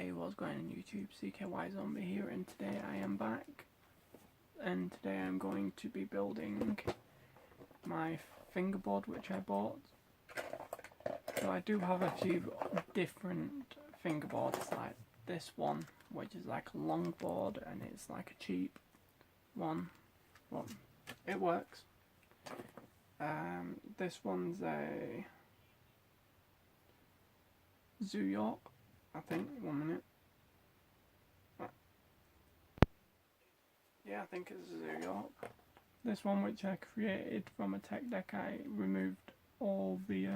Hey, what's going on YouTube? CKY Zombie here, and today I am back, and today I'm going to be building my fingerboard which I bought. So I do have a few different fingerboards, like this one which is like a long board and it's like a cheap one. Well, it works. This one's a Zoo York, I think. 1 minute. Yeah, I think it's Zoo York. This one which I created from a tech deck, I removed all the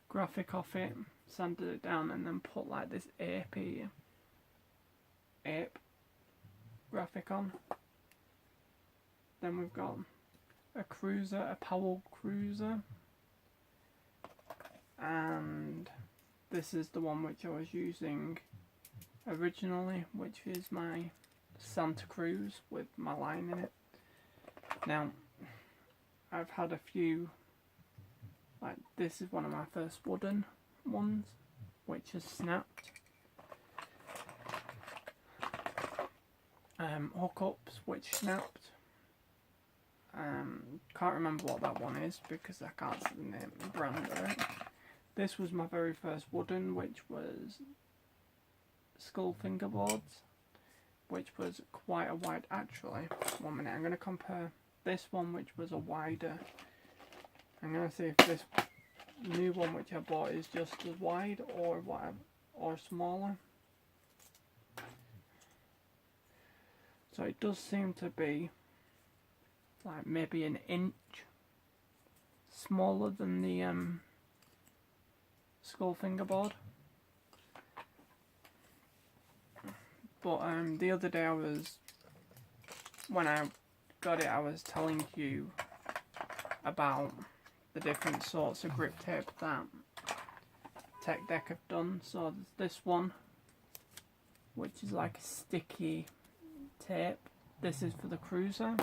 graphic off it, sanded it down, and then put like this ape graphic on. Then we've got a cruiser, a Powell cruiser, and this is the one which I was using originally, which is my Santa Cruz with my line in it. Now, I've had a few, like this is one of my first wooden ones, which has snapped. Hookups which snapped. Can't remember what that one is because I can't see the name and brand of it. This was my very first wooden, which was skull fingerboards, which was quite a wide, actually. 1 minute, I'm going to compare this one, which was a wider. I'm going to see if this new one which I bought is just as wide or whatever, or smaller. So it does seem to be like maybe an inch smaller than the skull fingerboard. But the other day when I got it, I was telling you about the different sorts of grip tape that Tech Deck have done. So there's this one, which is like a sticky tape. This is for the cruiser.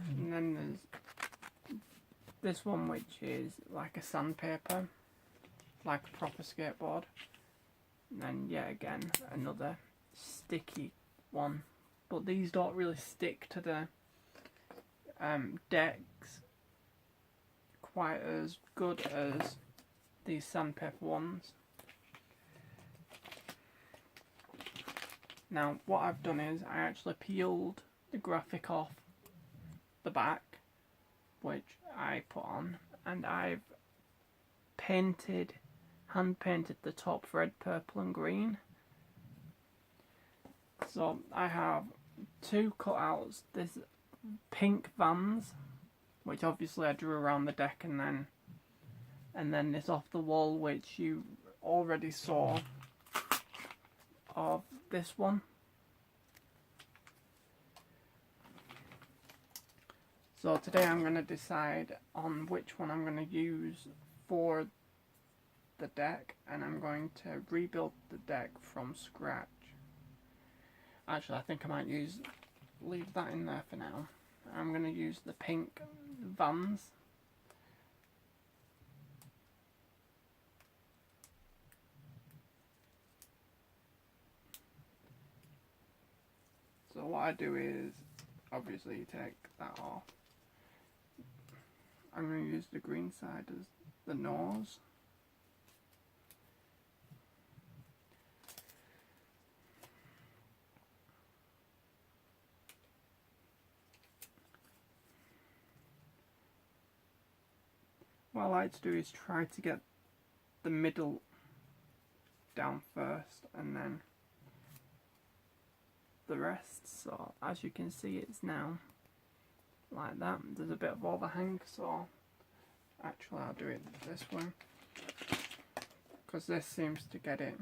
And then there's this one, which is like a sandpaper, like a proper skateboard. And then yet again another sticky one, but these don't really stick to the decks quite as good as these sandpaper ones. Now what I've done is I actually peeled the graphic off the back, which I put on, and I've hand painted the top red, purple and green. So I have two cutouts. There's pink Vans, which obviously I drew around the deck, and then this off the wall, which you already saw of this one. So today I'm going to decide on which one I'm going to use for the deck, and I'm going to rebuild the deck from scratch. Actually, I think I might leave that in there for now. I'm going to use the pink Vans. So what I do is, obviously you take that off. I'm going to use the green side as the nose. What I like to do is try to get the middle down first and then the rest. So as you can see, it's now like that. There's a bit of overhang, so actually I'll do it this way because this seems to get it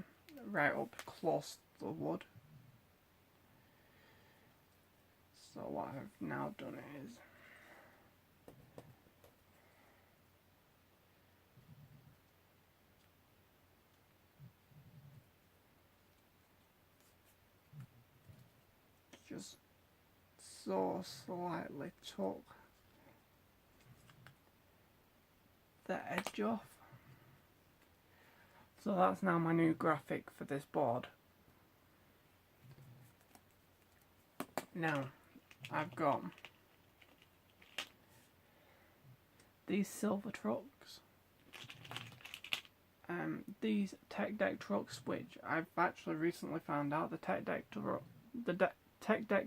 right up close to the wood. So what I've now done is just so slightly took the edge off. So that's now my new graphic for this board. Now, I've got these silver trucks, these tech deck trucks, which I've actually recently found out the tech deck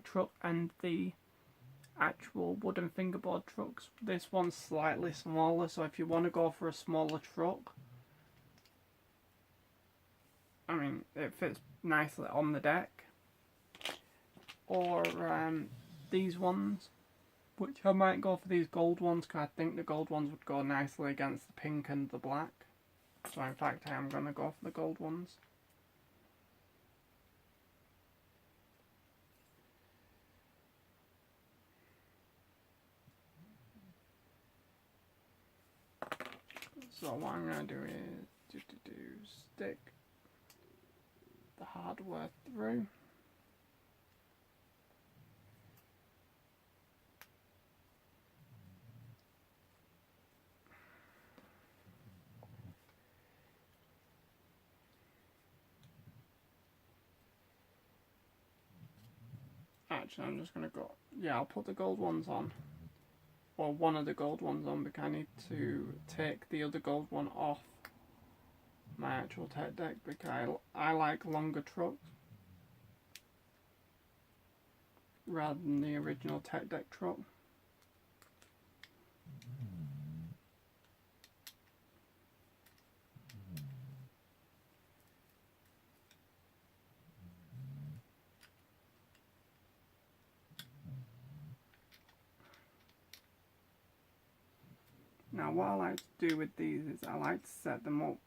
truck and the actual wooden fingerboard trucks. This one's slightly smaller, so if you want to go for a smaller truck, I mean, it fits nicely on the deck. Or these ones, which I might go for these gold ones because I think the gold ones would go nicely against the pink and the black. So in fact I am going to go for the gold ones. So what I'm going to do is stick the hardware through. Actually, I'm just going to go, yeah, I'll put the gold ones on, or one of the gold ones on, because I need to take the other gold one off my actual tech deck, because I like longer trucks rather than the original tech deck truck. Now what I like to do with these is I like to set them up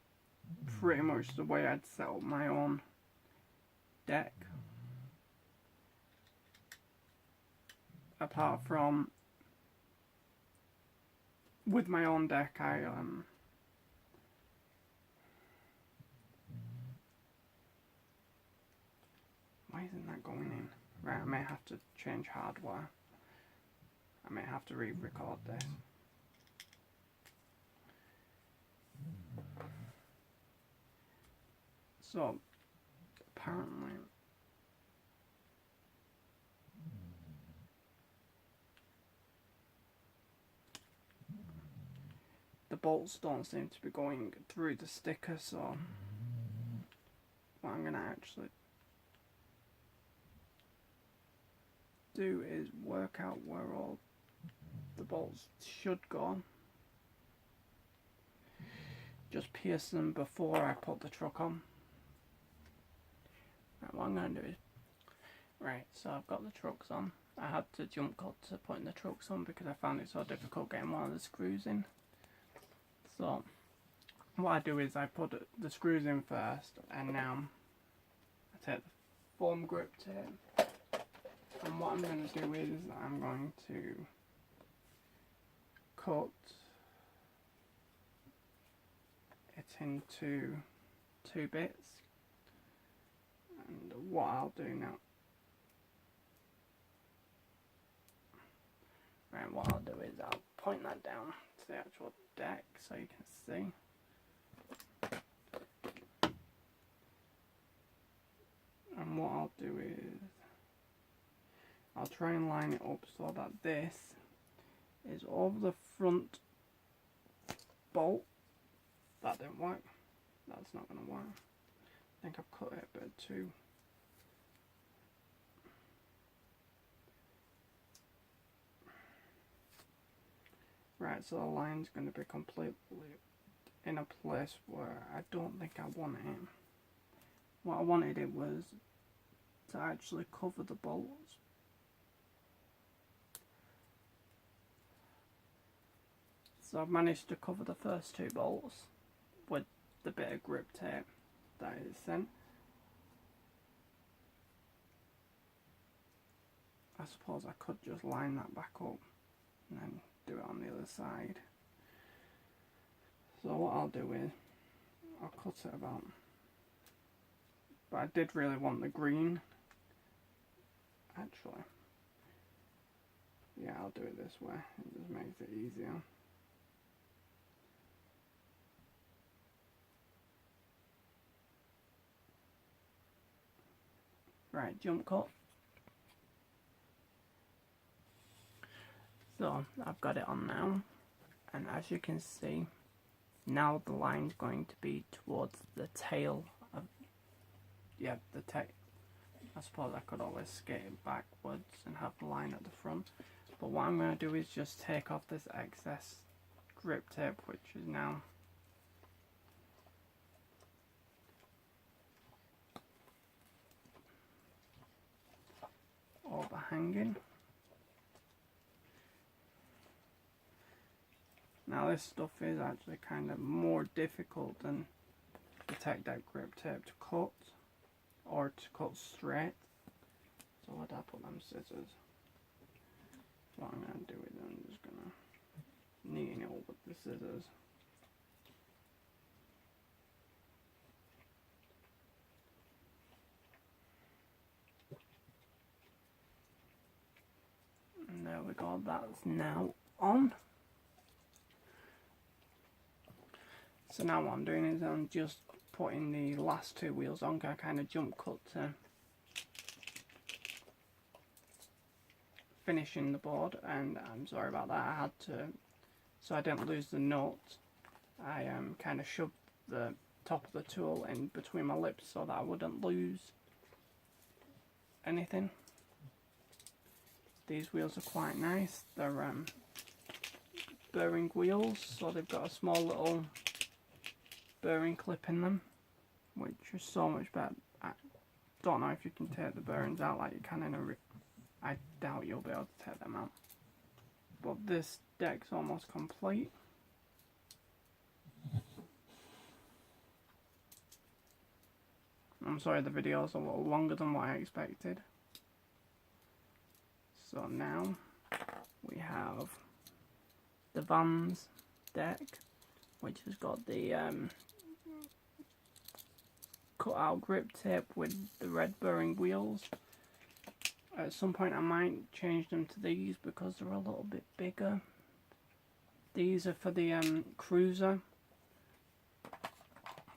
pretty much the way I'd set up my own deck. Apart from with my own deck why isn't that going in? Right, I may have to change hardware. I may have to re-record this. So, apparently, the bolts don't seem to be going through the sticker, so what I'm going to actually do is work out where all the bolts should go. Just pierce them before I put the truck on. Right, what I'm going to do is, right, so I've got the trucks on. I had to jump cut to putting the trucks on because I found it so difficult getting one of the screws in. So what I do is I put the screws in first, and now I take the foam grip tape, and what I'm going to do is I'm going to cut it into 2 bits. And what I'll do now, right, what I'll do is I'll point that down to the actual deck so you can see. And what I'll do is I'll try and line it up so that this is over the front bolt. That didn't work. That's not going to work. I think I've cut it a bit too. Right, so the line's going to be completely in a place where I don't think I want it. What I wanted it was to actually cover the bolts. So I've managed to cover the first 2 bolts with the bit of grip tape that is sent. I suppose I could just line that back up and then do it on the other side. So what I'll do is I'll cut it about, but I did really want the green actually. Yeah, I'll do it this way, it just makes it easier. . right jump cut. So I've got it on now, and as you can see, now the line's going to be towards the tail of, yeah, the tail. I suppose I could always skate it backwards and have the line at the front, but what I'm going to do is just take off this excess grip tape, which is now overhanging. Now this stuff is actually kind of more difficult than the Tech Deck grip tape to cut, or to cut straight. So where'd I put them scissors? What I'm going to do is I'm just going to neaten it up with the scissors. And there we go, that's now on. So now what I'm doing is I'm just putting the last two wheels on. I kind of jump cut to finishing the board, and I'm sorry about that. I had to, so I didn't lose the nut, I kind of shoved the top of the tool in between my lips so that I wouldn't lose anything. These wheels are quite nice. They're bearing wheels, so they've got a small little bearing clip in them, which is so much better. I don't know if you can take the bearings out like you can in a I doubt you'll be able to take them out. But this deck's almost complete. I'm sorry the video's a little longer than what I expected. So now we have the Vans deck, which has got the cut out grip tape with the red bearing wheels. At some point I might change them to these because they're a little bit bigger. These are for the cruiser.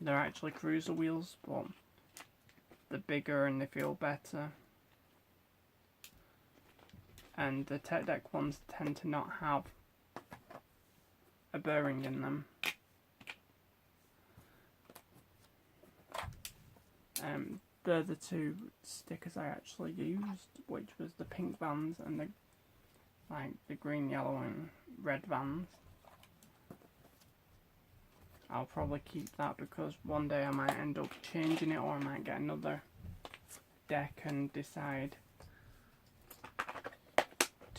They're actually cruiser wheels, but they're bigger and they feel better. And the Tech Deck ones tend to not have a bearing in them. They're the two stickers I actually used, which was the pink Vans and the green, yellow and red Vans. I'll probably keep that because one day I might end up changing it, or I might get another deck and decide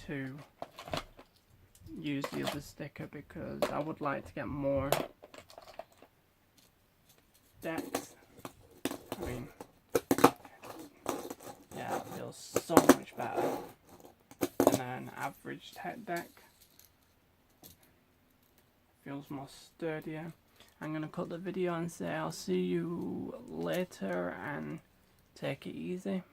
to use the other sticker, because I would like to get more decks. I mean, yeah, it feels so much better than an average Tech Deck. Feels more sturdier. I'm going to cut the video and say I'll see you later, and take it easy.